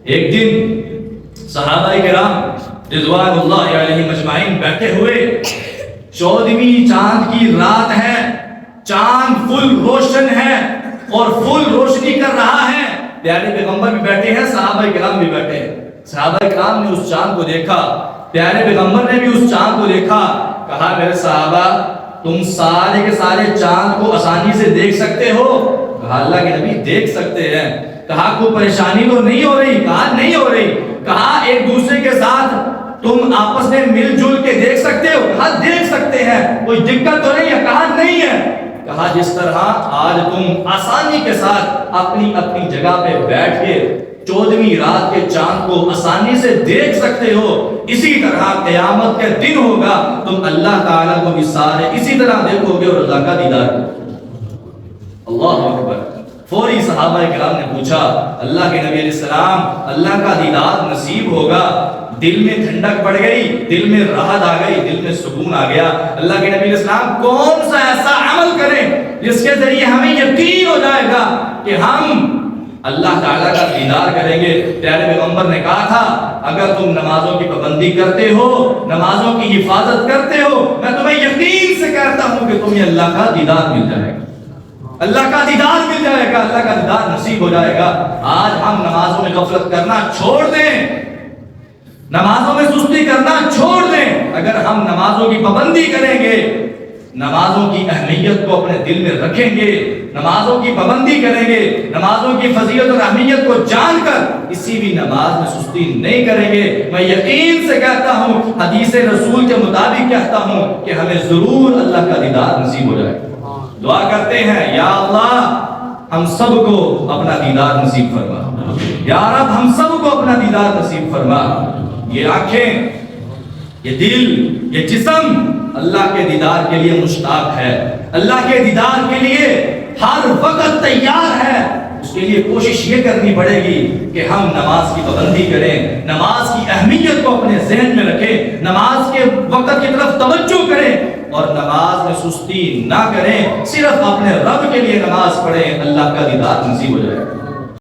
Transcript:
ایک دن صحابہ کرام رضوان اللہ علیہم اجمعین بیٹھے ہوئے، 14ویں چاند کی رات ہے، چاند فل روشن ہے اور فل روشنی کر رہا ہے، پیارے پیغمبر بھی بیٹھے ہیں، صحابہ کرام بھی بیٹھے ہیں۔ صحابہ کرام نے اس چاند کو دیکھا، پیارے پیغمبر نے بھی اس چاند کو دیکھا، کہا میرے صحابہ تم سارے کے سارے چاند کو آسانی سے دیکھ سکتے ہو؟ کہا اللہ کے نبی دیکھ سکتے ہیں۔ کہا کوئی پریشانی تو نہیں ہو رہی؟ کہا نہیں ہو رہی۔ کہا ایک دوسرے کے ساتھ تم آپس میں مل جل کے دیکھ سکتے ہو؟ کہا دیکھ سکتے ہیں۔ کوئی دقت تو نہیں ہے؟ کہا نہیں ہے۔ کہا جس طرح آج تم آسانی کے ساتھ اپنی اپنی جگہ پہ بیٹھ کے 14ویں رات کے چاند کو آسانی سے دیکھ سکتے ہو، اسی طرح قیامت کے دن ہوگا، تم اللہ تعالیٰ کو بھی سارے اسی طرح دیکھو گے اور اللہ کا دیدار کرو گے۔ اللہ اکبر۔ فوری صحابہ کرام نے پوچھا اللہ کے نبی علیہ السلام اللہ کا دیدار نصیب ہوگا؟ دل میں ٹھنڈک پڑ گئی، دل میں راحت آ گئی، دل میں سکون آ گیا۔ اللہ کے نبی علیہ السلام کون سا ایسا عمل کریں جس کے ذریعے ہمیں یقین ہو جائے گا کہ ہم اللہ تعالیٰ کا دیدار کریں گے؟ پیارے پیغمبر نے کہا تھا اگر تم نمازوں کی پابندی کرتے ہو، نمازوں کی حفاظت کرتے ہو، میں تمہیں یقین سے کہتا ہوں کہ تمہیں اللہ کا دیدار مل جائے گا، اللہ کا دیدار مل جائے گا، اللہ کا دیدار نصیب ہو جائے گا۔ آج ہم نمازوں میں غفلت کرنا چھوڑ دیں، نمازوں میں سستی کرنا چھوڑ دیں۔ اگر ہم نمازوں کی پابندی کریں گے، نمازوں کی اہمیت کو اپنے دل میں رکھیں گے، نمازوں کی پابندی کریں گے، نمازوں کی فضیلت اور اہمیت کو جان کر کسی بھی نماز میں سستی نہیں کریں گے، میں یقین سے کہتا ہوں، حدیث رسول کے مطابق کہتا ہوں کہ ہمیں ضرور اللہ کا دیدار نصیب ہو جائے گا۔ دعا کرتے ہیں یا اللہ ہم سب کو اپنا دیدار نصیب فرما، یا رب ہم سب کو اپنا دیدار نصیب فرما۔ یہ آنکھیں، یہ دل، یہ جسم اللہ کے دیدار کے لیے مشتاق ہے، اللہ کے دیدار کے لیے ہر وقت تیار ہے۔ اس کے لیے کوشش یہ کرنی پڑے گی کہ ہم نماز کی پابندی کریں، نماز کی اہمیت کو اپنے ذہن میں رکھیں، نماز کے وقت کی طرف توجہ کریں اور نماز میں سستی نہ کریں، صرف اپنے رب کے لیے نماز پڑھیں، اللہ کا دیدار نصیب ہو جائے گا۔